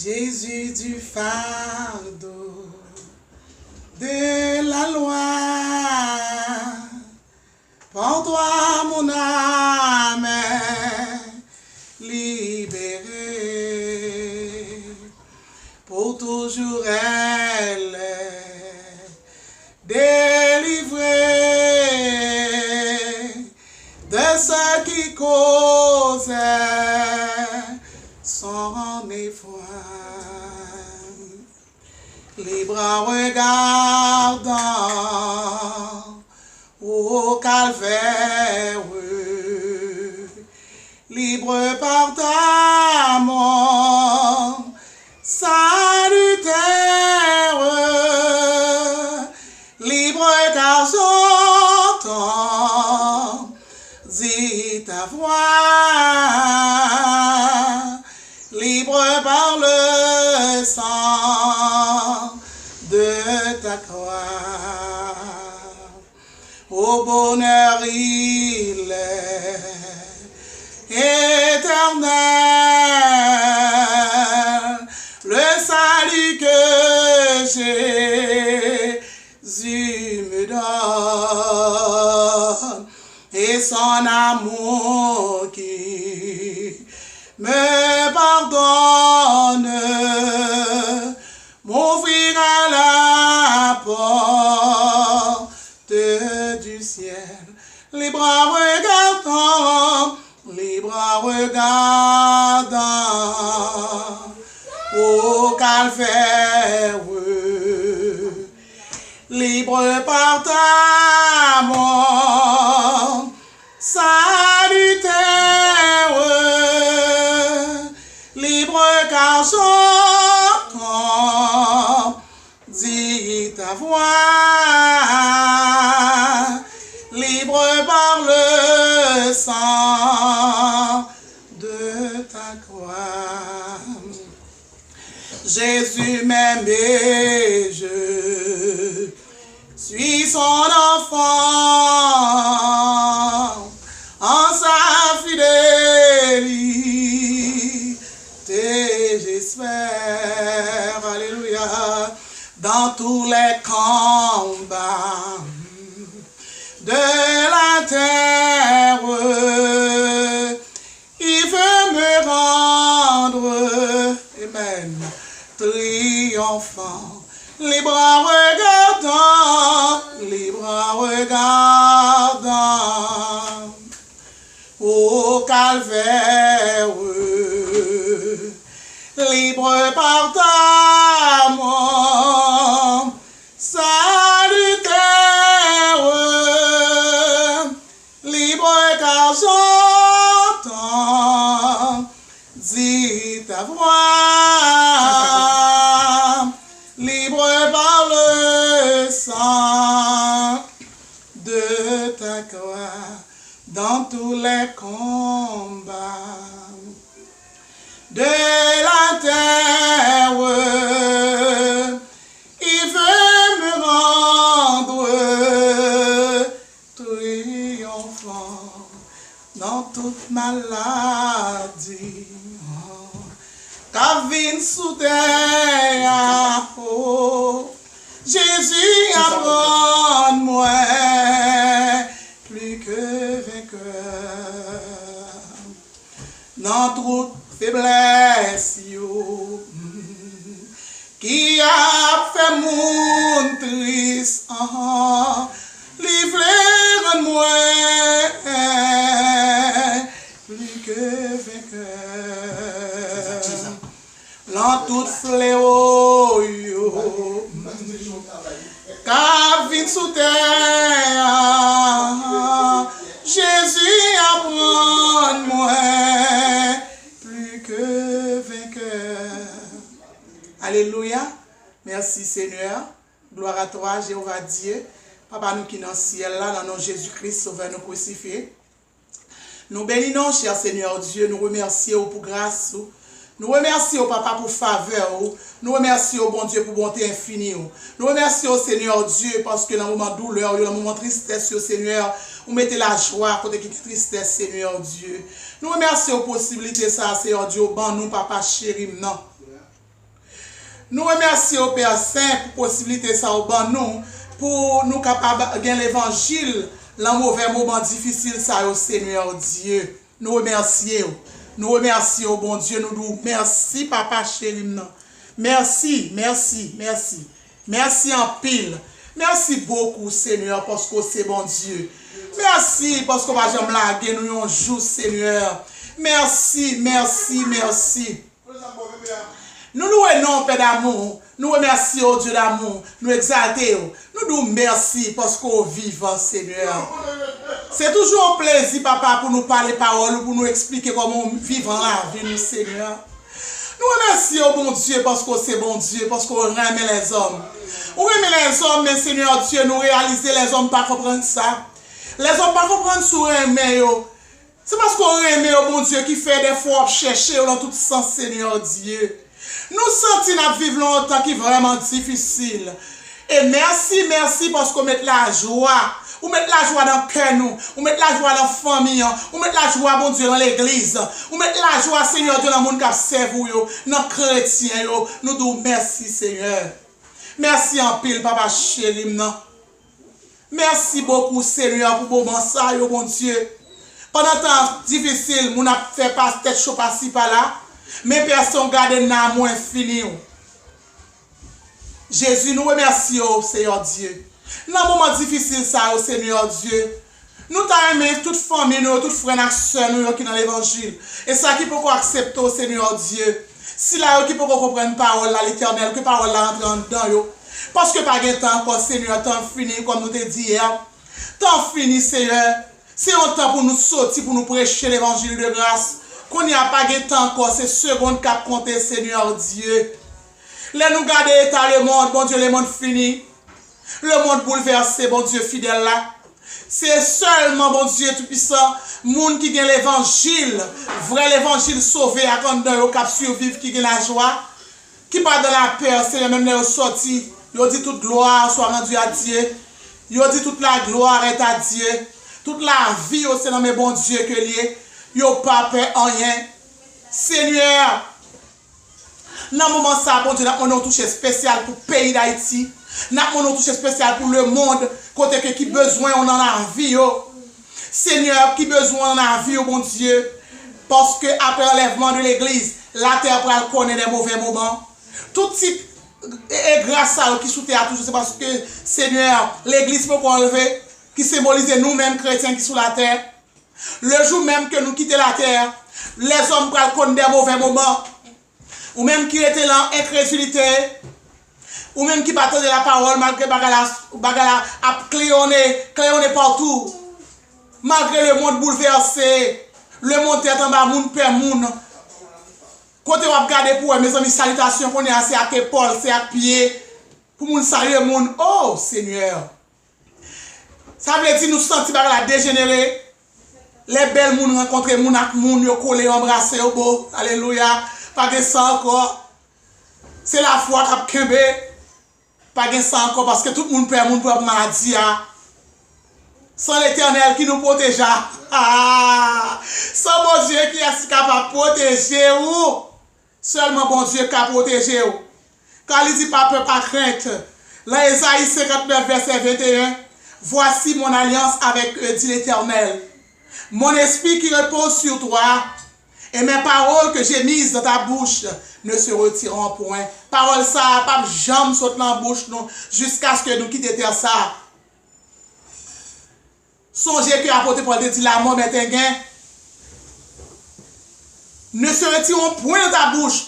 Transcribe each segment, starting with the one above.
Jésus du fardeau de la loi, pour toi mon âme est libérée, pour toujours elle est délivrée de ce qui cause son effroi. Libre en regardant au calvaire, libre par ta mort salutaire, libre car j'entends dit ta voix, libre par le sang de ta croix. Au bonheur il est éternel, le salut que Jésus me donne, et son amour qui me pardonne, m'ouvrira la porte du ciel. Libre en regardant, libre en regardant au calvaire, libre par ta mort salutaire, libre car j'entends dit ta voix, libre par le sang de ta croix. Jésus m'aime et je suis son enfant, en sa fidélité j'espère, alléluia, dans tous les combats de la terre, il veut me rendre, amen, triomphant, libre en regardant, libre en regardant au calvaire, libre par ta mort salutaire, libre car j'entends dit ta voix, libre par le sang de ta croix, dans tous les combats de la terre, il veut me rendre triomphant dans toute maladie. Car vine sous terre, oh, Jésus apprend moi plus que vainqueur. Dans toute faiblesse, yo, qui a fait mon triste, livre moi plus que vainqueur. Dans toute fléau, yo, car vite sous terre, Jésus apprend moi plus que vainqueur. Alléluia. Merci Seigneur. Gloire à toi, Jéhovah Dieu. Papa, nous qui dans le ciel là, dans le nom de Jésus-Christ, sauveur nous crucifié. Nous bénissons, cher Seigneur Dieu. Nous remercions pour grâce. Nous remercions, Papa, pour faveur. Nous remercions, bon Dieu, pour bonté infinie. Nous remercions, Seigneur Dieu, parce que dans le moment de douleur, dans le moment de tristesse, Seigneur, vous mettez la joie côté qui tristesse, Seigneur Dieu. Nous remercions aux possibilités, ça, Seigneur Dieu, ban nous, Papa chéri, non. Nous remercions Père Saint pour la possibilité ça au ban nous, pour nous capables de gagner l'évangile dans mauvais moment difficile ça au Seigneur Dieu. Nous remercions. Nous remercions bon Dieu, nous disons merci papa chéri. Merci, merci, merci. Merci en pile. Merci beaucoup Seigneur parce que c'est bon Dieu. Merci parce qu'on va jamais laguer nous un jour Seigneur. Merci, merci, merci. Nous louons Père d'amour, nous remercions Dieu d'amour, nous exaltons, nous disons merci parce qu'on vit Seigneur. C'est toujours un plaisir papa pour nous parler paroles, pour nous expliquer comment vivre la vie Seigneur. Nous remercions bon Dieu parce que c'est bon Dieu, parce qu'on remet les hommes. On remet les hommes, mais Seigneur Dieu, nous réaliser les hommes pas comprendre ça. Les hommes pas comprendre sur remet. C'est parce qu'on remet bon Dieu qui fait des fois chercher dans tout sens Seigneur Dieu. Nous sentons à vivre longtemps qui est vraiment difficile. Et merci, merci parce qu'on met la joie. On met la joie dans le cœur, nous. On met la joie dans la famille. On met la joie, bon Dieu, dans l'église. On met la joie, Seigneur Dieu, dans le monde qui observe, dans les chrétiens. Nous disons merci, Seigneur. Merci en pile, papa chéri. Merci beaucoup, Seigneur, pour moment ça, bon Dieu. Pendant un temps difficile, on a fait pas tête chaud par-ci, par-là. Mais personne garde l'amour infini. Jésus, nous remercions, Seigneur Dieu. Dans un moment difficile, ça, au Seigneur Dieu, nous t'aimons toute famille, toute frère et soeur qui sont dans l'évangile. Et ça qui peut accepter au Seigneur Dieu. Si là, qui peut comprendre parole à l'éternel, que parole là entre dedans. Parce que pas de temps encore, Seigneur, temps fini, comme nous te dit hier. Temps fini, Seigneur. C'est un temps pour nous sortir, pour nous prêcher l'évangile de grâce. Qu'on n'y a pas de temps encore, c'est seconde cap compter, Seigneur Dieu. Là, nous garder état le monde, bon Dieu, le monde fini. Le monde bouleversé, bon Dieu fidèle là. C'est seulement, bon Dieu tout-puissant, monde qui gagne l'évangile, vrai l'évangile sauvé à quand au cap survivre, qui gagne la joie, qui part de la peur, c'est même là sorti. Il dit toute gloire soit rendue à Dieu. Il dit toute la gloire est à Dieu. Toute la vie, c'est dans mes bon Dieu que lié. Il n'y a pas peur en rien. Seigneur, dans le moment ça, bon Dieu, on a un touché spécial pour le pays d'Haïti. Nous avons un touché spécial pour le monde, côté que qui besoin on en a vie. Seigneur, qui besoin on a vie, bon Dieu. Parce que après l'enlèvement de l'église, la terre pourra connaître des mauvais moments. Tout type et grâce à eux qui sous terre toujours, c'est parce que Seigneur, l'église peut enlever, qui symbolise nous-mêmes chrétiens qui sont sur la terre. Le jour même que nous quittons la terre, les hommes pourront connaître des mauvais moments. Ou même qui étaient là en incrédulité. Ou même qui battent de la parole malgré bagala a cléonné partout. Malgré le monde bouleversé, le monde est en bas, monde perd monde. Quand on va regarder pour mes amis, salutations qu'on est assez à Paul, c'est à pied. Pour nous saluer le monde. Oh Seigneur. Ça veut dire nous sentir la dégénérer. Les belles monde rencontrer monde avec monde, yo collé, embrasser au beau. Alléluia. Pas de ça encore. C'est la foi qui a kembe. Pas de ça encore parce que tout le monde perd mon propre maladie. Sans l'Éternel qui nous protège. Sans bon Dieu qui est capable de protéger vous. Seulement bon Dieu qui a protégé vous. Quand il dit pas peur, pas crainte. Là, Ésaïe 59, verset 21. Voici mon alliance avec eux, dit l'Éternel. Mon esprit qui repose sur toi. Et mes paroles que j'ai mises dans ta bouche ne se retireront point. Parole ça, pas jamais sauter dans la bouche jusqu'à ce que nous quittions terre ça. Songez que l'apôtre Paul te dit la mort est un gain. Ne se retireront point de ta bouche,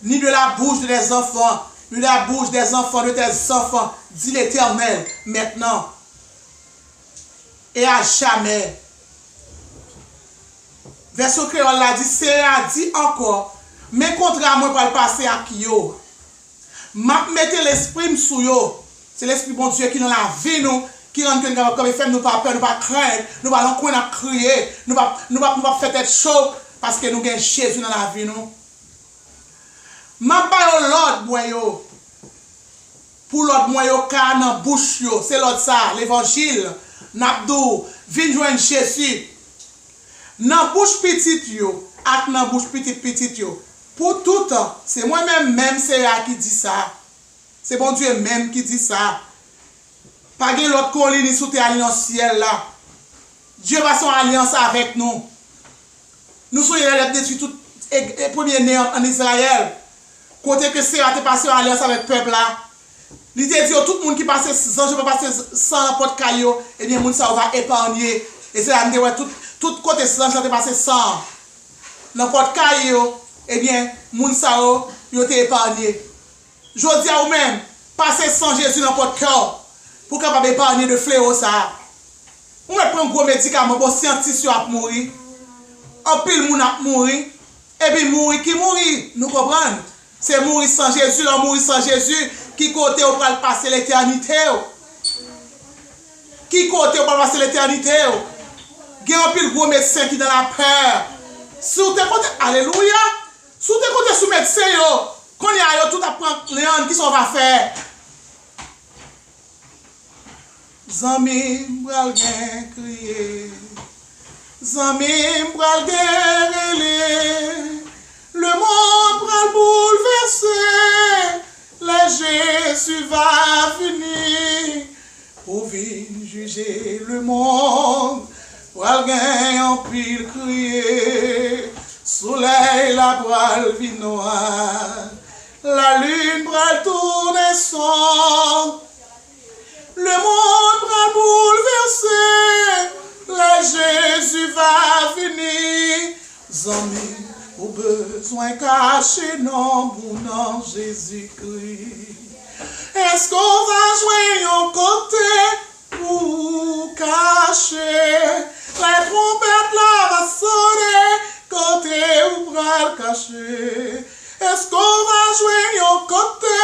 ni de la bouche des enfants, ni de la bouche des enfants de tes enfants, dit l'Éternel, maintenant et à jamais. Verset créole l'a dit, c'est a dit encore, mais contrairement pour le passer à qui yo. Mettez l'esprit sous yo. C'est l'esprit bon Dieu qui est dans la vie nous, qui rend que nous comme fait nous pas peur, nous pas craindre, nous pas l'encoin à crier, nous pas faire tête chaud parce que nous avons Jésus dans la vie nous. Ma pas l'autre boyo. Pour l'autre moyo ka dans bouche yo, c'est l'autre ça, l'évangile. N'abdou, vinn joindre Jésus. Dans bouche petite yo, ak dans bouche petite yo. Pour tout temps. C'est moi-même, c'est là qui dit ça. C'est bon Dieu même qui dit ça. Pas de l'autre colline sous tes alliances ciel là. Dieu va son alliance avec nous. Nous sommes détruits tout les premiers nés en Israël. Côté que c'est à passé en alliance avec le peuple là. Il dit tout le monde qui passe 100, je peux passer 100 porte caillou, et bien moun ça va épargner. Et c'est là que tout côté 100, je peux passer 100. Dans porte caillou, et bien moun ça yo te épargné. Je dis à vous-même, passez 100 Jésus dans votre cœur pour capable épargner de fléau ça. On va prendre un gros médicament pour scientifique à mourir. En pile moun a mourir et puis mourir qui mourir, nous comprenons. C'est mourir sans Jésus, là mourir sans Jésus qui côté on va passer l'éternité. Qui côté on va passer l'éternité. Il y a un pile gros médecin qui dans la peur. Sous tes côtés, alléluia. Sous tes côtés sous médecin yo, qu'on y a tout à prendre les qui sont va faire. Zami bral gen crier. Zami bral gen relé. Le monde bral bouleversé. Le Jésus va venir pour venir juger le monde. Bral gen en pile crier. Soleil la bral vi noir. La lune bral tourner sombre. Le monde va bouleverser, le Jésus va venir. Zami, au besoin caché, non, mon Jésus-Christ. Est-ce qu'on va jouer un côté pour cacher? La trompette là va sonner, côté ou bras caché. Est-ce qu'on va jouer un côté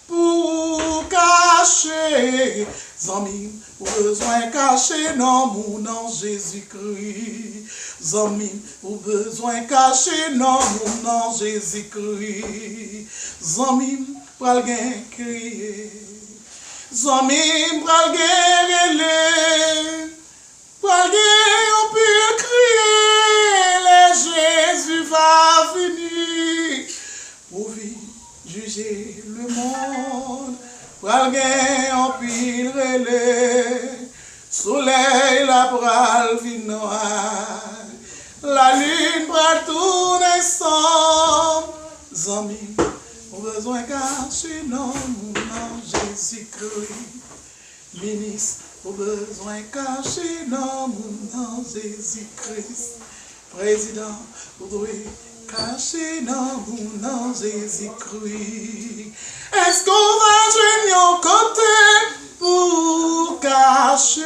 pour cacher? Zami, pour besoin caché, non, mon nom Jésus-Christ. Zami, pour besoin caché, non, mon nom Jésus-Christ. Zami, pral gen crier. Zami, pral gen relé. Pral gen on peut crier. Le Jésus va venir pour juger le monde. Pral gen en pile relé, soleil la pral vi noir, la lune pral tourner sombre. Zami, au besoin caché, non, mon nom Jésus-Christ. Ministre, au besoin caché, non, mon nom Jésus-Christ. Président, au besoin caché, non, mon nom Jésus-Christ. Est-ce qu'on va jouer un côté pour cacher?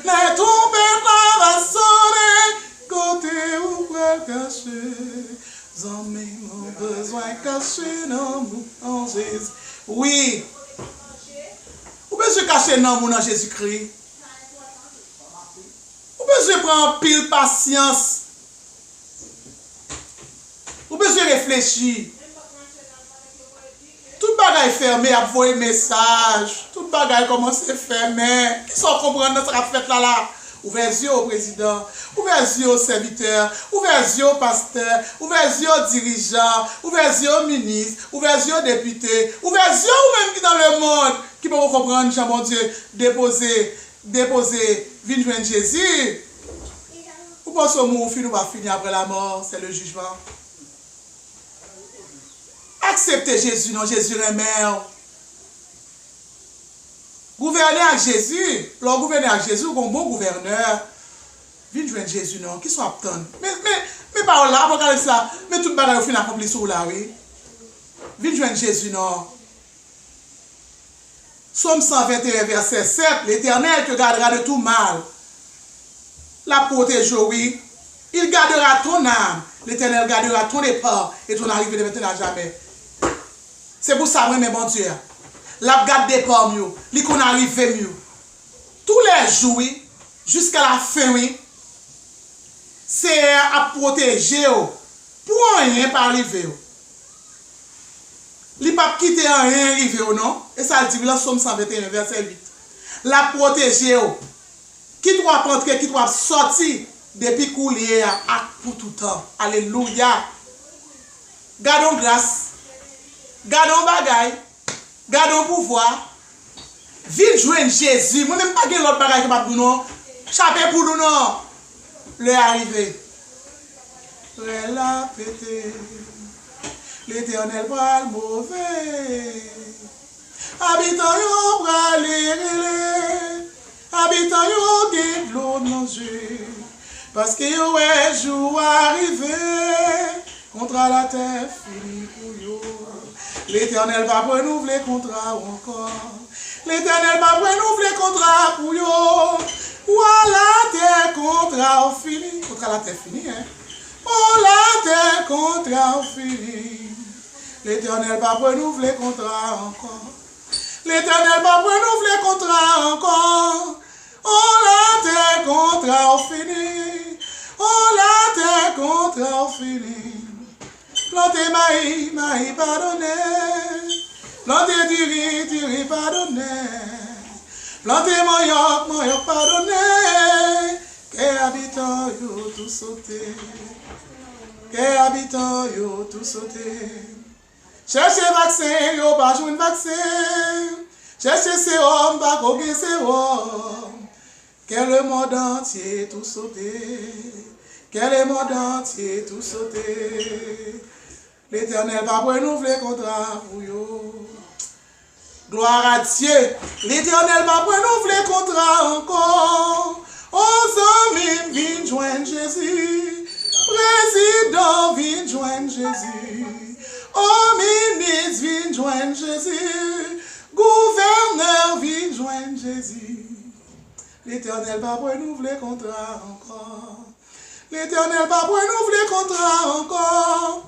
Les trompettes là va sonner, côté où pour cacher? Zami, mon besoin caché, non, mon Jésus. Oui. Ou besoin cacher, non, mon Jésus-Christ. Ou besoin prendre pile patience. Ou besoin réfléchir. Tout bagay fermé à envoyer message. Tout bagay commence à fermer. Qui sont comprendre notre fête là? Ouvrez les yeux au président, ouvrez les yeux au serviteur, ouvrez les yeux au pasteur, ouvrez les yeux aux dirigeants, ouvrez les yeux aux ministres, ouvrez les yeux aux députés, ouvrez les yeux aux même qui dans le monde, qui peuvent comprendre, Jean mon Dieu, déposer, venir joindre Jésus. Ou pensez au mot, nous va finir après la mort, c'est le jugement. Acceptez Jésus, non, Jésus remet. Gouverner avec Jésus, leur gouverner avec Jésus, un bon gouverneur, viens joindre Jésus, non, qui soit attendre. Mais par là, regardez ça, mais tout le bagage fin accompli sur là, oui. Viens joindre Jésus, non. Somme 121, verset 7, l'Éternel te gardera de tout mal. La protège, oui. Il gardera ton âme. L'Éternel gardera ton départ et ton arrivée de maintenant à jamais. C'est pour ça, moi, mes bon Dieu. La garde départ mieux. Li qu'on arrive mieux. Tous les jours, jusqu'à la fin, oui. C'est à protéger. Pour rien pas arriver. Li pas quitter rien arriver, non? Et ça dit dans Somme 121, verset 8. La protéger. Qui doit rentrer, qui doit sortir depuis couler pour tout temps. Alléluia. Gardons grâce. Gardons bagaille. Gardons pouvoir. Vite joindre Jésus. Moi même pas l'autre bagaille que pas pour nous. Chapé pour nous non. Le arrivé. Elle a pété. L'Éternel bras le mauvais. Habitant yo bras les. Habitant yo gagne l'eau dans yeux. Parce que yo est jour arrivé. Contre la terre fini pour yo. L'Éternel va renouveler contrat encore. L'Éternel va renouveler contrat pour yo. Voilà tes contrats finis. Contrat la terre fini, hein. Voilà tes contrats finis. L'Éternel va renouveler contrat encore. L'Éternel va renouveler contrat encore. Voilà tes contrats finis. Voilà tes contrats finis. Plantez maïs pardonné. Plantez du riz pardonné. Plantez moyoc pardonné. Que habitants yo tout sauté. Que habitants yo tout sauté. Cherchez vaccin, yo pas jouer vaccin. Cherchez sérum, pas coquer sérum. Que le monde entier tout sauté. Que le monde entier tout sauté. L'Éternel va renouveler contrat pour yo. Gloire à Dieu. L'Éternel va renouveler contrat encore. Aux amis viennent joindre Jésus. Président vient joindre Jésus. Aux ministres viennent joindre Jésus. Gouverneur vient joindre Jésus. L'Éternel va renouveler contrat encore. L'Éternel va renouveler contrat encore.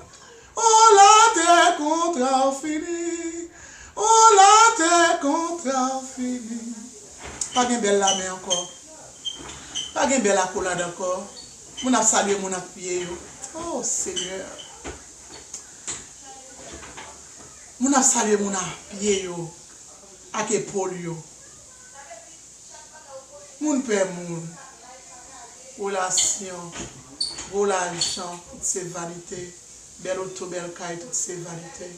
Oh là tes contrats finis. Oh là tes contrats finis. Pas de belle la main encore. Pas de belle accolade encore. Mon a salué mon a prié. Oh Seigneur. Mon a salué mon a prié. Avec épaule. Mon père moun. Relation. Relation. Toutes ces vanités. Belle auto, belle caille, toutes ces vanités.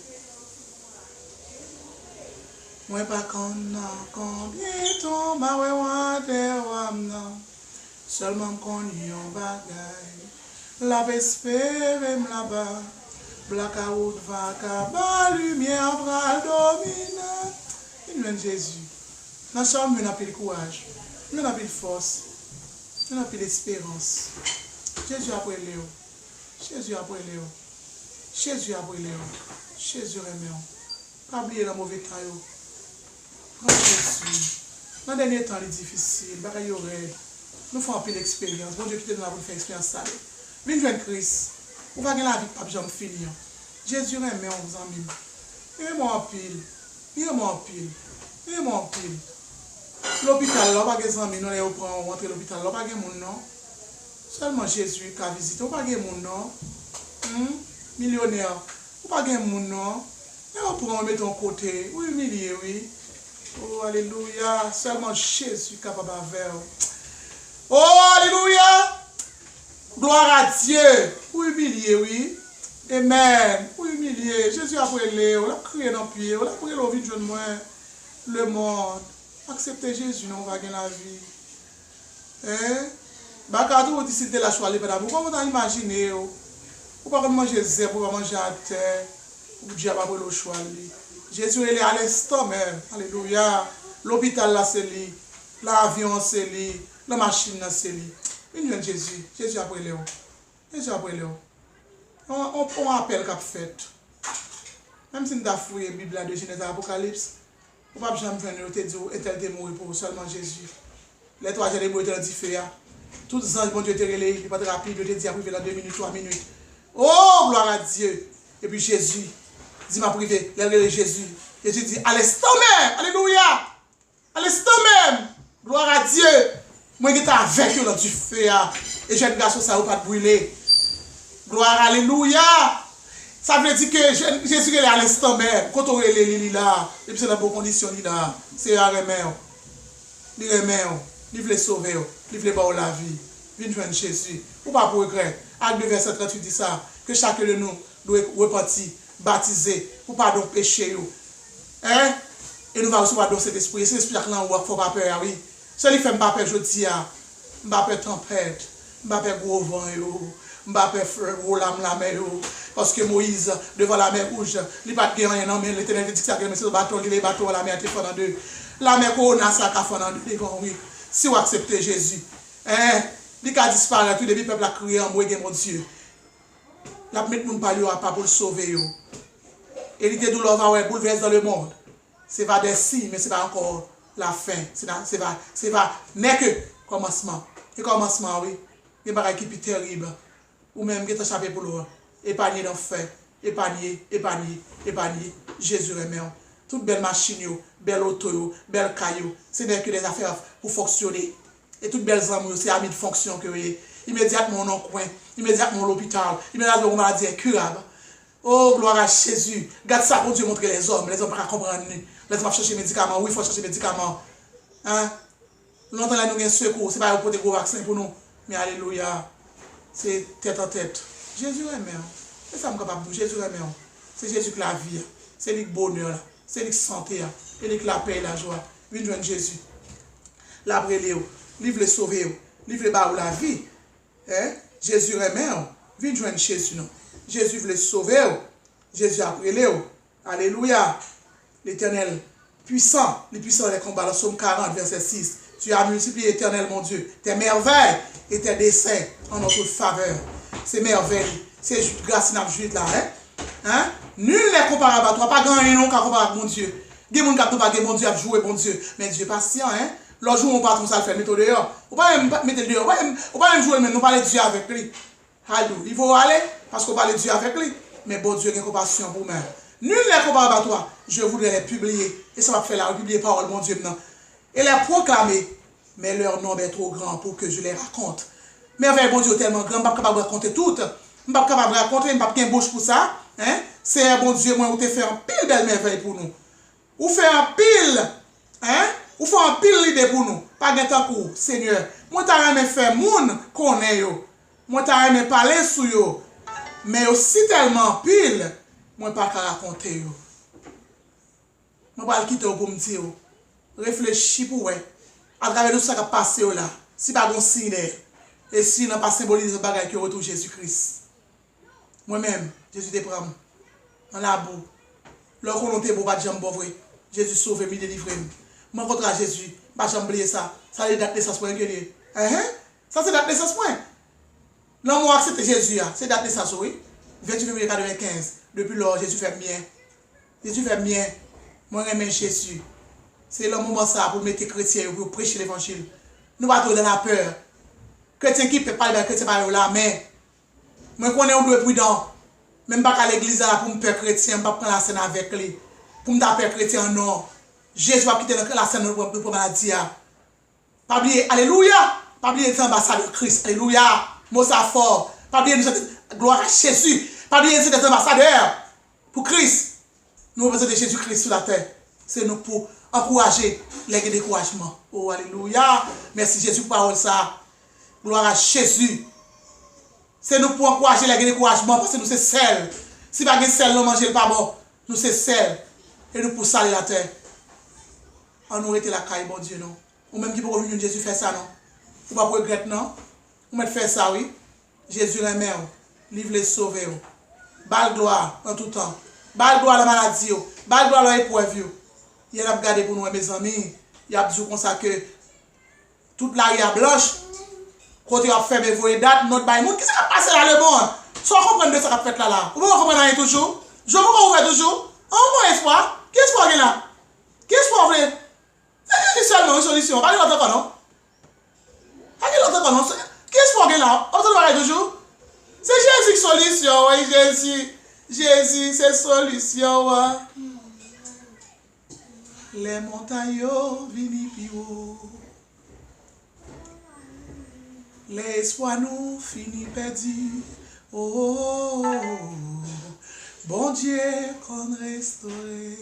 Moi pas combien ton ma wamna. Seulement qu'on y en bagaille. La espère là-bas. Blackout va kaba lumière bras domina. Il vient Jésus. Dans chambre on a plus de courage. On a plus de force. On a plus d'espérance. Jésus a pris Léo. Jésus a pris Léo. Jésus a brûlé. Jésus remet. Pas oublier le mauvais temps. Prends Jésus. Dans le dernier temps, il est difficile. Nous faisons un peu d'expérience. Bon Dieu qui te donne pour faire expérience. Viens joindre Christ. Ou va gagner la vie pas jamais finir. Jésus remet on vous amis. Aimez-moi en pile. Aimez-moi en pile. Aimez-moi en pile. L'hôpital, là, pas de amis. Nous allons prendre rentrer l'hôpital. Là, pas de mon nom. Seulement Jésus qui a visité. Pas de mon nom. Millionnaire, ou pas gagner mon nom, mais on pourra mettre en côté, ou humilier, oui. Oh, alléluia, seulement Jésus capable de faire. Oh, alléluia, gloire à Dieu, ou humilier, oui. Amen, ou humilier, Jésus a brûlé, on a crié dans le pied, on a crié dans le vide de moi, le monde. Acceptez Jésus, on va gagner la vie. Hein? Bah, quand vous décidez de la choisir, comment vous imaginez? Ou pas manger zèbre, ou pas manger à terre, ou Dieu va le choix. Jésus est à l'instant même. Alléluia. L'hôpital là c'est lui. L'avion c'est lui. La machine là c'est lui. Une jeune Jésus. Jésus a brûlé. Jésus a brûlé. On appelle qu'a fait. Même si nous avons fouillé la Bible de Genèse et Apocalypse, on ne peut pas jamais venir te dire était mort pour seulement Jésus. Les trois jours étaient différents. Tous les anges, bon Dieu, étaient relais, il n'est pas rapide, il te dit à priver dans 2 minutes, 3 minutes. Oh, gloire à Dieu. Et puis Jésus, dit ma privé, les Jésus. Jésus dit, à l'instant même, alléluia, à l'instant même, gloire à Dieu. Moi, j'étais avec eux dans du feu. Et jeune garçon, ça ne va pas brûler. Gloire, alléluia. Ça veut dire que Jésus est à l'instant même. Quand on est là, et puis c'est dans bonnes conditions, là, c'est à remettre. Il remet, il veut sauver, il veut voir la vie. Viens joindre Jésus. Ou pas pour regret. Acte 2, verset 38 dit ça. Que chacun de nous doit repentir, baptiser, pour pardon péché. Hein? Et nous allons recevoir dans cet esprit. C'est l'esprit qui est là, il ne faut pas peur, oui. Celui qui fait pas peur, je dis, pas peur tempête, pas peur gros vent, pas peur la mer, parce que Moïse, devant la mer rouge, il n'a pas de rien, mais l'Éternel dit que ça, c'est le bateau, les bateaux, la mer, il en deux. La mer, on a ça, qui fait en deux, oui. Si vous acceptez Jésus, hein, il a disparu, tout le peuple a crié en moi, mon Dieu. La mettre mon palio à pas pour le sauver. Et l'idée de douleur va bouleverser dans le monde. C'est pas des signes, mais c'est pas encore la fin. C'est pas n'est que commencement. Et commencement, oui. Il y a des qui sont terribles. Ou même qui sont échappés pour l'eau. Épargné d'enfer. Épargné. Jésus remet. Toute belle machine, belle auto, belle caillou. Ce n'est que des affaires pour fonctionner. Et toutes belles âmes, c'est amis de fonction que vous avez. Immédiatement, on en coin. Immédiatement, l'hôpital. Immédiatement, on maladie incurable. Oh, gloire à Jésus. Garde ça pour Dieu montrer les hommes. Les hommes ne peuvent pas comprendre. Les hommes chercher médicaments. Oui, il faut chercher médicaments. Hein? Longtemps, là, nous avons un secours. Ce n'est pas pour des gros vaccins pour nous. Mais alléluia. C'est tête en tête. Jésus est mère. C'est ça que je suis capable de dire. Jésus est mère. C'est Jésus qui la vie. C'est lui le bonheur. C'est lui qui santé. C'est lui qui la paix et la joie. Viens joindre Jésus. La Léo. Livre le sauver. Livre le barreau la vie. Hein? Jésus est mère. Viens joindre Jésus. Non? Jésus veut le sauver. Jésus a brûlé. Alléluia. L'Éternel, puissant, les puissants des combats. Le psaume 40, verset 6. Tu as multiplié, Éternel, mon Dieu, tes merveilles et tes desseins en notre faveur. Ces merveilles, c'est grâce à notre là. Hein? Nul n'est comparable à toi. Pas grand nom qui est comparable à mon Dieu. Il y a des gens qui pas mon Dieu à jouer, mon Dieu. Mais Dieu est patient. Hein? Le jour où on part comme ça, le fait mettre dehors. On ne peut pas même mettre dehors. On ne peut pas même jouer, mais nous parler de Dieu avec lui. Alléluia. Il faut aller parce qu'on parle de Dieu avec lui. Mais bon Dieu a une compassion pour moi. Nul n'est comparable à toi. Je voudrais les publier. Et ça va faire la publier parole, mon Dieu, maintenant. Et les proclamer. Mais leur nom est trop grand pour que je les raconte. Merveille, bon Dieu, tellement grand. Je ne suis pas capable de raconter tout. Je ne suis pas capable de raconter. Je ne suis pas capable de bouche pour ça. Hein? C'est un bon Dieu, moi, vous te fait un pile belle merveille pour nous. Vous faites un pile. Hein? Vous faites un pile l'idée pour nous. Pas de temps pour Seigneur. Moi, je aimé faire moun qu'on est. Moi, je aimé parler sur yo. Mais aussi tellement pile. Moi, je ne peux pas raconter. Je ne peux pas quitter pour me dire. Réfléchis pour vous. À travers tout ça qui a passé là. Si pas bon signe. Et si n'a pas symbolisé le bagage qui retourne Jésus-Christ. Moi-même, Jésus te prend. Dans la boue. Leur volonté pour pas de jambes vrai. Jésus sauve, me délivre. Moi, contre Jésus, pas jamais oublier ça. Ça c'est date de naissance pour un guerrier. Ça c'est date de naissance pour un. L'homme a accepté Jésus, c'est date de naissance, oui. 28 février 1995. Depuis lors, Jésus fait bien. Jésus fait bien. Moi, j'aime Jésus. C'est le moment ça pour mettre les chrétiens, pour prêcher l'évangile. Nous ne pas dans la peur. Chrétiens qui ne peuvent pas parler, chrétiens par là, mais moi, je connais un peu prudent. Même pas à l'église pour me faire chrétien, je ne pas prendre la scène avec lui. Pour me taper chrétien, non. Jésus va quitter la scène pour maladie. Pas oublier, alléluia. Pas oublier l'ambassadeur de Christ. Alléluia. Mot ça fort. Pas oublier gloire à Jésus. Pas oublier des ambassadeurs pour Christ. Nous représentons Jésus-Christ sur la terre. C'est nous pour encourager les découragements. Oh, alléluia. Merci Jésus pour parole ça. Gloire à Jésus. C'est nous pour encourager les découragements parce que nous c'est sel. Si pas de sel, nous manger pas bon. Nous c'est sel. Et nous pour saler la terre. On nous était la caille, bon Dieu, non. Ou même qui peut revenir Jésus faire ça, non. Ou pas pour regretter, non. Ou mettre faire ça, oui. Jésus est mère. Livre les sauver. Bal gloire en tout temps. Bal gloire la maladie. Bal gloire la épreuve. Il y a regardé pour nous, mes amis. Il y a dit comme ça que toute la ria blanche. Quand il a fait mes voyez dates, notre bail monde, qu'est-ce qui a passé là le monde? Soit comprendre de ce qu'a fait là. Vous pouvez comprendre toujours? Je vous comprends toujours? En bon espoir. Qu'est-ce qu'on a là? Qu'est-ce qu'on a fait? C'est seulement une solution. Pas de l'autre non? Pas de l'autre non? Qu'est-ce qu'on a là? On se parle toujours? C'est Jésus qui solution, oui, Jésus. Jésus, c'est solution, ouais. Les montagnes viennent plus haut. L'espoir nous finit perdu. Oh, bon Dieu qu'on restauré.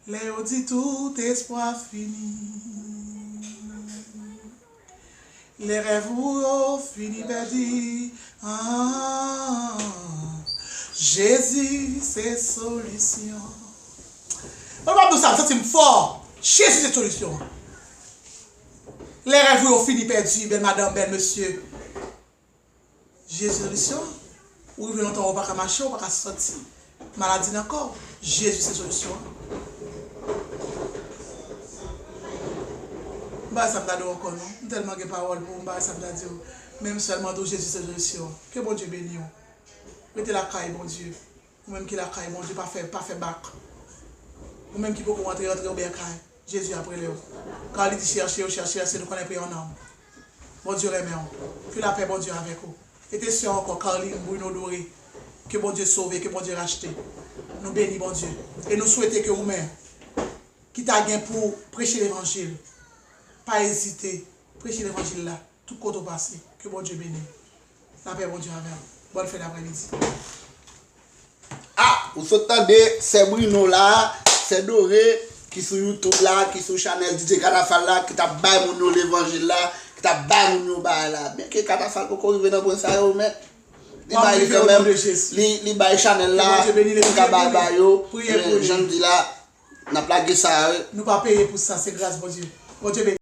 Les dit tout espoir fini. Les rêves ont fini perdu. Ah, Jésus, c'est solution. On va ça, ça c'est fort. Jésus, c'est solution. Les rêves ont fini perdu, belle madame, belle monsieur. Jésus, solution. Ou il veut longtemps, on ne peut pas marcher, on ne peut pas sortir. Maladie encore. Jésus, c'est solution. Bah, ça me donne encore, non? Tellement de paroles pour moi, ça me donne. Même seulement de Jésus, c'est solution. Que bon Dieu bénisse. Mettez la caille, bon Dieu. Ou même qui la caille, bon Dieu, pas fait bac. Ou même qui peut rentrer au bien caille. Jésus après le. Quand il dit chercher, nous connaissons pas en âme. Bon Dieu remet. Que la paix, bon Dieu, avec vous. Et t'es sûr encore, Caroline, Bruno Doré. Que bon Dieu sauve, que bon Dieu rachète. Nous bénissons, bon Dieu. Et nous souhaitons que vous-même, qui t'a gagné pour prêcher l'évangile, pas hésiter, prêcher l'évangile là, tout côté au passé. Que bon Dieu bénisse. La paix, bon Dieu, avec vous. Bonne fin d'après-midi. Ah, vous entendez, c'est Bruno là, c'est Doré, qui sur YouTube là, qui sur Channel DJ Katafal là, qui t'a baillé mon l'évangile là, qui t'a baillé mon là. Bien que Katafal pour qu'on revienne dans ça, mais il baille quand même, il baille Channel là, il baille baille, j'en dis là, n'a pas ça. Nous pas payer pour ça, c'est grâce, bon Dieu. Bon Dieu bénisse.